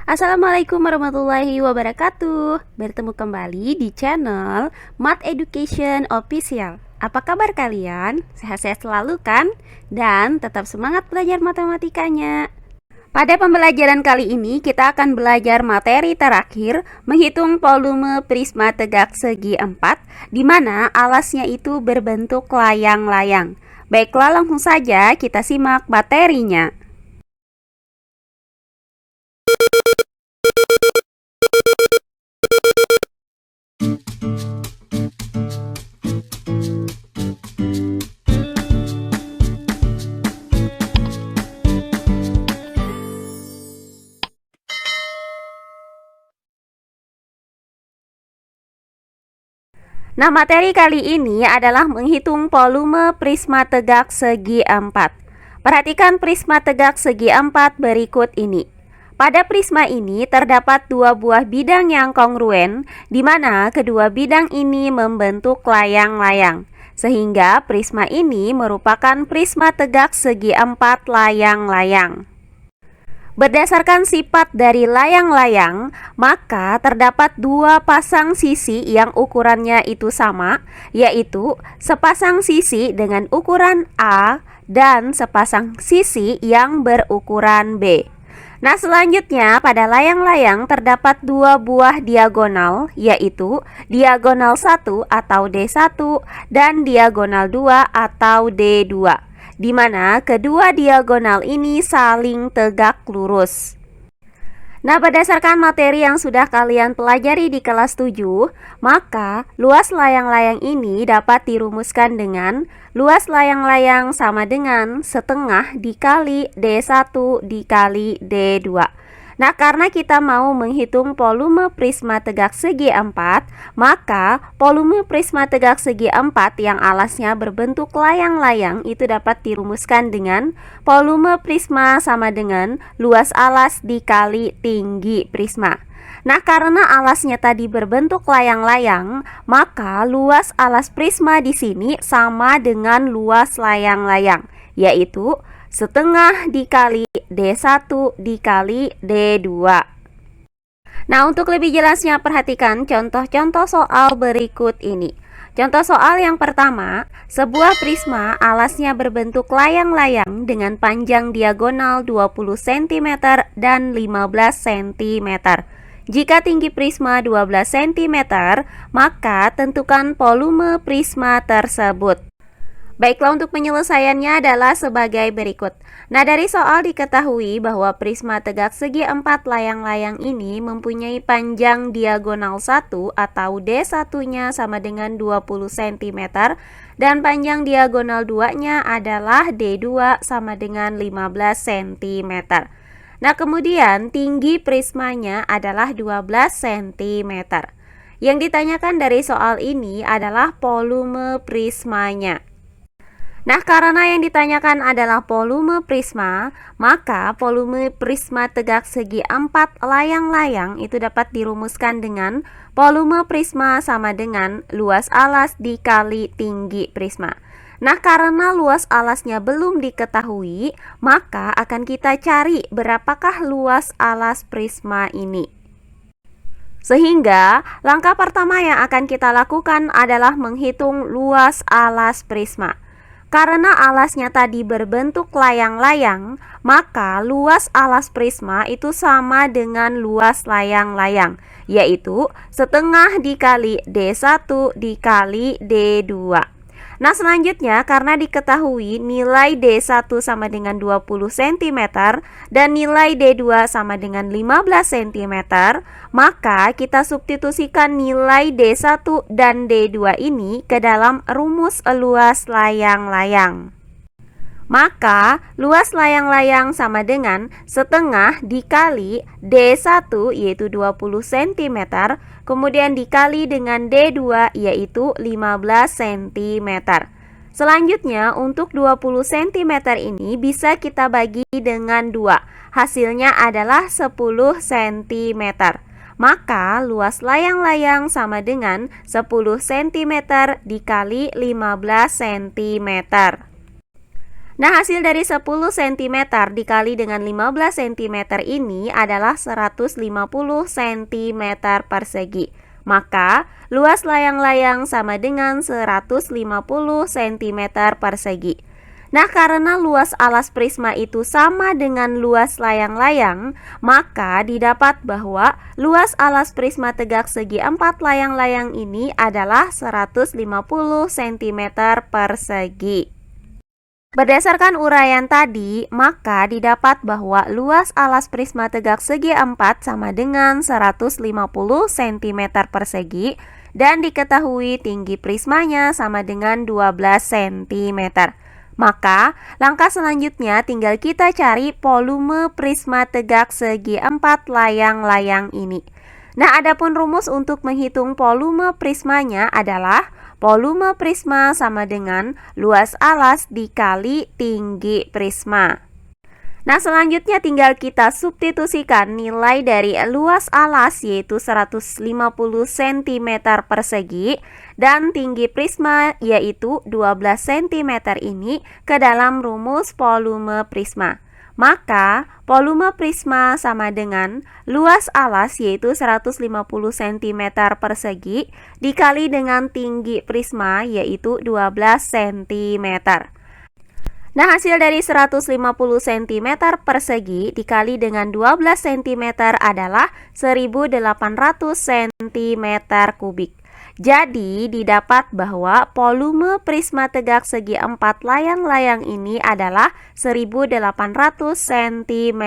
Assalamualaikum warahmatullahi wabarakatuh. Bertemu kembali di channel Math Education Official. Apa kabar kalian? Sehat-sehat selalu kan? Dan tetap semangat belajar matematikanya. Pada pembelajaran kali ini kita akan belajar materi terakhir, menghitung volume prisma tegak segi 4, di mana alasnya itu berbentuk layang-layang. Baiklah, langsung saja kita simak materinya. Nah, materi kali ini adalah menghitung volume prisma tegak segi 4. Perhatikan prisma tegak segi 4 berikut ini. Pada prisma ini terdapat dua buah bidang yang kongruen, di mana kedua bidang ini membentuk layang-layang. Sehingga prisma ini merupakan prisma tegak segi 4 layang-layang. Berdasarkan sifat dari layang-layang, maka terdapat dua pasang sisi yang ukurannya itu sama, yaitu sepasang sisi dengan ukuran A dan sepasang sisi yang berukuran B. Nah, selanjutnya pada layang-layang terdapat dua buah diagonal, yaitu diagonal 1 atau D1 dan diagonal 2 atau D2. Di mana kedua diagonal ini saling tegak lurus. Nah, berdasarkan materi yang sudah kalian pelajari di kelas 7, maka luas layang-layang ini dapat dirumuskan dengan luas layang-layang sama dengan setengah dikali D1 dikali D2. Nah, karena kita mau menghitung volume prisma tegak segi 4, maka volume prisma tegak segi 4 yang alasnya berbentuk layang-layang itu dapat dirumuskan dengan volume prisma sama dengan luas alas dikali tinggi prisma. Nah, karena alasnya tadi berbentuk layang-layang, maka luas alas prisma di sini sama dengan luas layang-layang, yaitu setengah dikali D1 dikali D2. Nah, untuk lebih jelasnya perhatikan contoh-contoh soal berikut ini. Contoh soal yang pertama, sebuah prisma alasnya berbentuk layang-layang dengan panjang diagonal 20 cm dan 15 cm. Jika tinggi prisma 12 cm, maka tentukan volume prisma tersebut. Baiklah, untuk penyelesaiannya adalah sebagai berikut. Nah, dari soal diketahui bahwa prisma tegak segi 4 layang-layang ini mempunyai panjang diagonal 1 atau D1-nya sama dengan 20 cm dan panjang diagonal 2-nya adalah D2 sama dengan 15 cm. Nah, kemudian tinggi prismanya adalah 12 cm. Yang ditanyakan dari soal ini adalah volume prismanya. Nah, karena yang ditanyakan adalah volume prisma, maka volume prisma tegak segi 4 layang-layang itu dapat dirumuskan dengan volume prisma sama dengan luas alas dikali tinggi prisma. Nah, karena luas alasnya belum diketahui, maka akan kita cari berapakah luas alas prisma ini. Sehingga langkah pertama yang akan kita lakukan adalah menghitung luas alas prisma. Karena alasnya tadi berbentuk layang-layang, maka luas alas prisma itu sama dengan luas layang-layang, yaitu setengah dikali D1 dikali D2. Nah, selanjutnya karena diketahui nilai D1 sama dengan 20 cm dan nilai D2 sama dengan 15 cm, maka kita substitusikan nilai D1 dan D2 ini ke dalam rumus luas layang-layang. Maka luas layang-layang sama dengan setengah dikali D1 yaitu 20 cm, kemudian dikali dengan D2 yaitu 15 cm. Selanjutnya untuk 20 cm ini bisa kita bagi dengan 2. Hasilnya adalah 10 cm. Maka luas layang-layang sama dengan 10 cm dikali 15 cm. Nah, hasil dari 10 cm dikali dengan 15 cm ini adalah 150 cm persegi. Maka, luas layang-layang sama dengan 150 cm persegi. Nah, karena luas alas prisma itu sama dengan luas layang-layang, maka didapat bahwa luas alas prisma tegak segi 4 layang-layang ini adalah 150 cm persegi. Berdasarkan uraian tadi, maka didapat bahwa luas alas prisma tegak segi 4 sama dengan 150 cm persegi dan diketahui tinggi prismanya sama dengan 12 cm. Maka, langkah selanjutnya tinggal kita cari volume prisma tegak segi 4 layang-layang ini. Nah, adapun rumus untuk menghitung volume prismanya adalah volume prisma sama dengan luas alas dikali tinggi prisma. Nah, selanjutnya tinggal kita substitusikan nilai dari luas alas yaitu 150 cm persegi dan tinggi prisma yaitu 12 cm ini ke dalam rumus volume prisma. Maka, volume prisma sama dengan luas alas yaitu 150 cm persegi dikali dengan tinggi prisma yaitu 12 cm. Nah, hasil dari 150 cm persegi dikali dengan 12 cm adalah 1800 cm kubik. Jadi, didapat bahwa volume prisma tegak segi 4 layang-layang ini adalah 1800 cm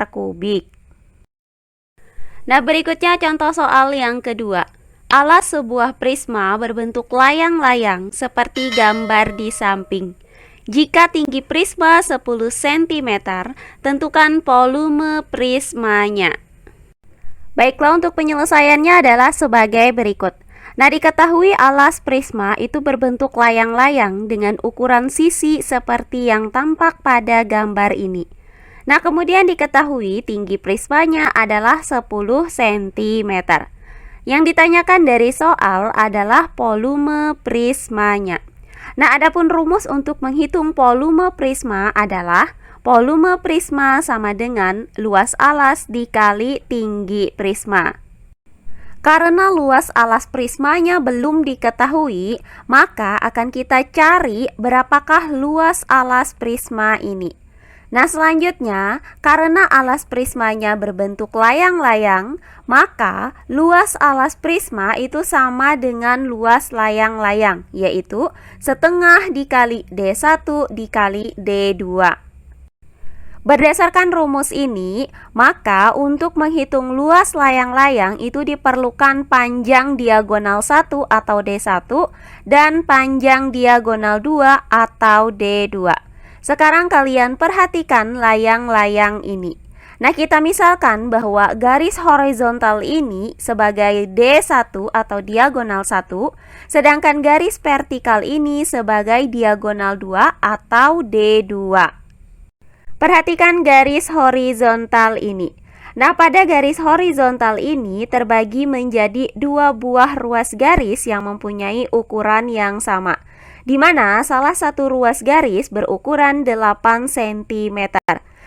kubik. Nah, berikutnya contoh soal yang kedua. Alas sebuah prisma berbentuk layang-layang seperti gambar di samping. Jika tinggi prisma 10 cm, tentukan volume prismanya. Baiklah, untuk penyelesaiannya adalah sebagai berikut. Nah, diketahui alas prisma itu berbentuk layang-layang dengan ukuran sisi seperti yang tampak pada gambar ini. Nah, kemudian diketahui tinggi prismanya adalah 10 cm. Yang ditanyakan dari soal adalah volume prismanya. Nah, adapun rumus untuk menghitung volume prisma adalah volume prisma sama dengan luas alas dikali tinggi prisma. Karena luas alas prismanya belum diketahui, maka akan kita cari berapakah luas alas prisma ini. Nah, selanjutnya, karena alas prismanya berbentuk layang-layang, maka luas alas prisma itu sama dengan luas layang-layang, yaitu setengah dikali D1 dikali D2. Berdasarkan rumus ini, maka untuk menghitung luas layang-layang itu diperlukan panjang diagonal 1 atau D1 dan panjang diagonal 2 atau D2. Sekarang kalian perhatikan layang-layang ini. Nah, kita misalkan bahwa garis horizontal ini sebagai D1 atau diagonal 1, sedangkan garis vertikal ini sebagai diagonal 2 atau D2. Perhatikan garis horizontal ini. Nah, pada garis horizontal ini terbagi menjadi dua buah ruas garis yang mempunyai ukuran yang sama, di mana salah satu ruas garis berukuran 8 cm,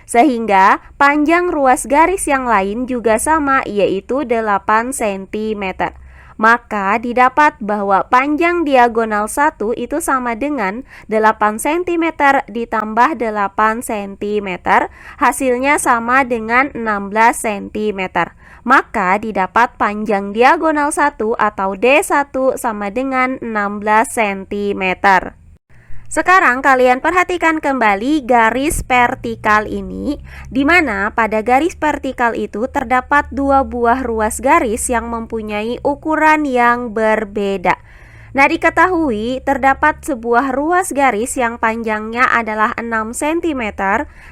sehingga panjang ruas garis yang lain juga sama, yaitu 8 cm. Maka didapat bahwa panjang diagonal 1 itu sama dengan 8 cm ditambah 8 cm, hasilnya sama dengan 16 cm. Maka didapat panjang diagonal 1 atau D1 sama dengan 16 cm. Sekarang kalian perhatikan kembali garis vertikal ini, di mana pada garis vertikal itu terdapat dua buah ruas garis yang mempunyai ukuran yang berbeda. Nah, diketahui terdapat sebuah ruas garis yang panjangnya adalah 6 cm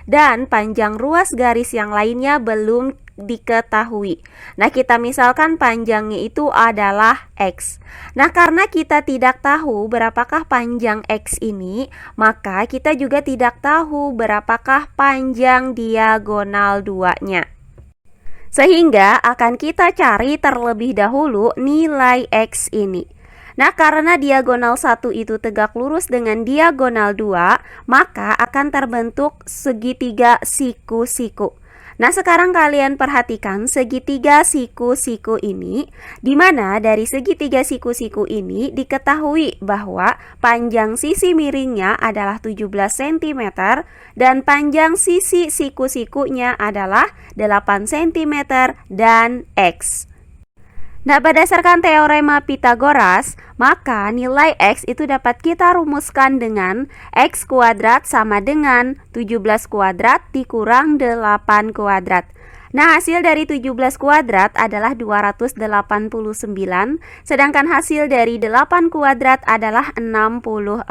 dan panjang ruas garis yang lainnya belum diketahui. Nah, kita misalkan panjangnya itu adalah X. Nah, karena kita tidak tahu berapakah panjang X ini, maka kita juga tidak tahu berapakah panjang diagonal 2-nya. Sehingga akan kita cari terlebih dahulu nilai X ini. Nah, karena diagonal 1 itu tegak lurus dengan diagonal 2, maka akan terbentuk segitiga siku-siku. Nah, sekarang kalian perhatikan segitiga siku-siku ini, di mana dari segitiga siku-siku ini diketahui bahwa panjang sisi miringnya adalah 17 cm dan panjang sisi siku-sikunya adalah 8 cm dan X. Nah, berdasarkan teorema Pythagoras, maka nilai X itu dapat kita rumuskan dengan X kuadrat sama dengan 17 kuadrat dikurang 8 kuadrat. Nah, hasil dari 17 kuadrat adalah 289, sedangkan hasil dari 8 kuadrat adalah 64.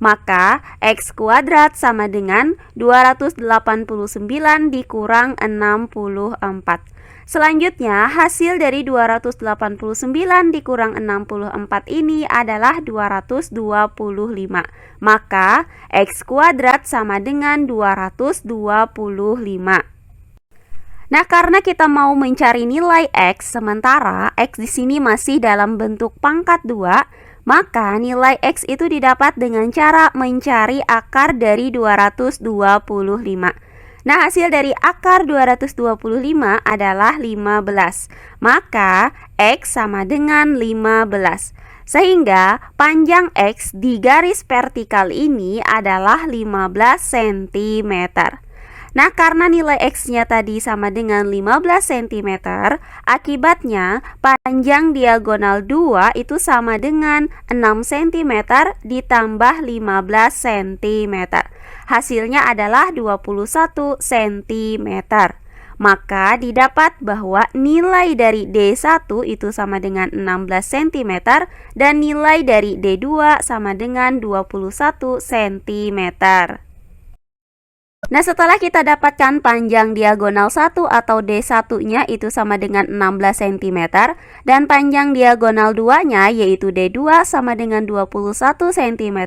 Maka X kuadrat sama dengan 289 dikurang 64. Selanjutnya, hasil dari 289 dikurang 64 ini adalah 225. Maka, X kuadrat sama dengan 225. Nah, karena kita mau mencari nilai X, sementara X di sini masih dalam bentuk pangkat 2, maka nilai X itu didapat dengan cara mencari akar dari 225. Nah, hasil dari akar 225 adalah 15. Maka X sama dengan 15. Sehingga panjang X di garis vertikal ini adalah 15 cm. Nah, karena nilai X-nya tadi sama dengan 15 cm, akibatnya panjang diagonal 2 itu sama dengan 6 cm ditambah 15 cm. Hasilnya adalah 21 cm. Maka didapat bahwa nilai dari D1 itu sama dengan 16 cm dan nilai dari D2 sama dengan 21 cm. Nah, setelah kita dapatkan panjang diagonal 1 atau D1-nya itu sama dengan 16 cm dan panjang diagonal 2-nya yaitu D2 sama dengan 21 cm,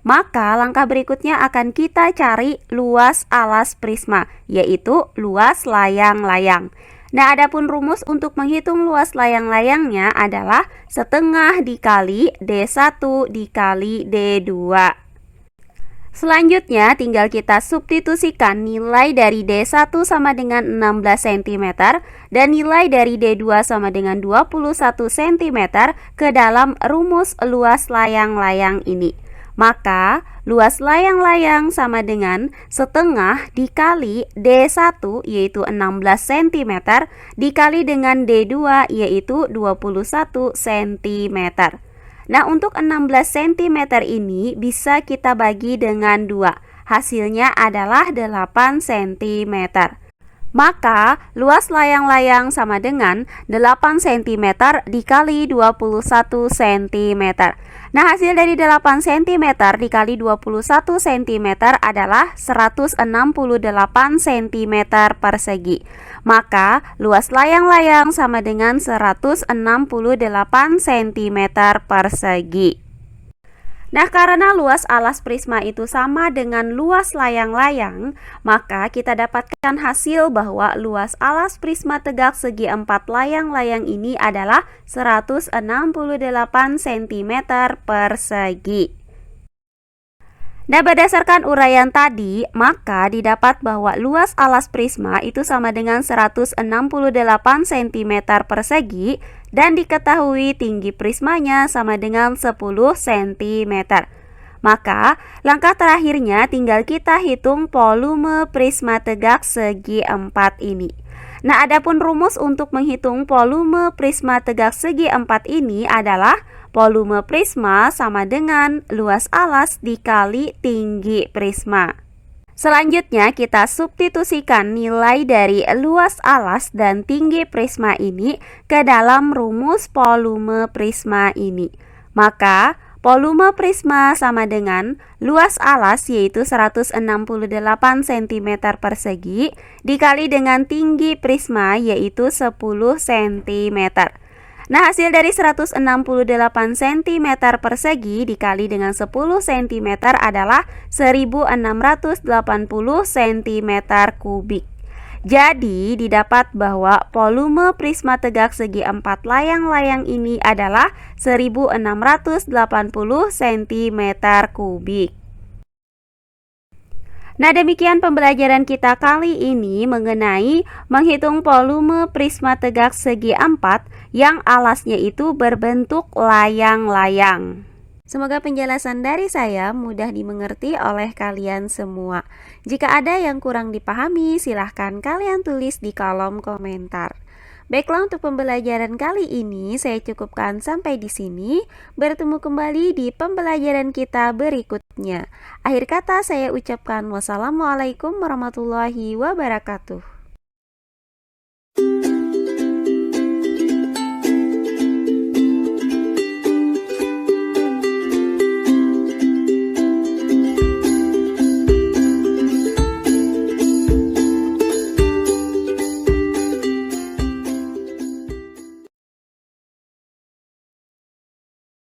maka langkah berikutnya akan kita cari luas alas prisma, yaitu luas layang-layang. Nah, adapun rumus untuk menghitung luas layang-layangnya adalah setengah dikali D1 dikali D2. Selanjutnya tinggal kita substitusikan nilai dari D1 sama dengan 16 cm dan nilai dari D2 sama dengan 21 cm ke dalam rumus luas layang-layang ini. Maka luas layang-layang sama dengan setengah dikali D1 yaitu 16 cm dikali dengan D2 yaitu 21 cm. Nah, untuk 16 cm ini bisa kita bagi dengan 2. Hasilnya adalah 8 cm. Maka, luas layang-layang sama dengan 8 cm dikali 21 cm. Nah, hasil dari 8 cm dikali 21 cm adalah 168 cm persegi. Maka, luas layang-layang sama dengan 168 cm persegi. Nah, karena luas alas prisma itu sama dengan luas layang-layang, maka kita dapatkan hasil bahwa luas alas prisma tegak segi 4 layang-layang ini adalah 168 cm persegi. Nah, berdasarkan uraian tadi, maka didapat bahwa luas alas prisma itu sama dengan 168 cm persegi dan diketahui tinggi prismanya sama dengan 10 cm. Maka, langkah terakhirnya tinggal kita hitung volume prisma tegak segi 4 ini. Nah, adapun rumus untuk menghitung volume prisma tegak segi 4 ini adalah volume prisma sama dengan luas alas dikali tinggi prisma. Selanjutnya kita substitusikan nilai dari luas alas dan tinggi prisma ini ke dalam rumus volume prisma ini. Maka volume prisma sama dengan luas alas yaitu 168 cm persegi dikali dengan tinggi prisma yaitu 10 cm. Nah, hasil dari 168 cm persegi dikali dengan 10 cm adalah 1680 cm kubik. Jadi didapat bahwa volume prisma tegak segi 4 layang-layang ini adalah 1680 cm kubik. Nah, demikian pembelajaran kita kali ini mengenai menghitung volume prisma tegak segi 4 yang alasnya itu berbentuk layang-layang. Semoga penjelasan dari saya mudah dimengerti oleh kalian semua. Jika ada yang kurang dipahami, silahkan kalian tulis di kolom komentar. Baiklah, untuk pembelajaran kali ini saya cukupkan sampai di sini. Bertemu kembali di pembelajaran kita berikutnya. Akhir kata saya ucapkan wassalamualaikum warahmatullahi wabarakatuh.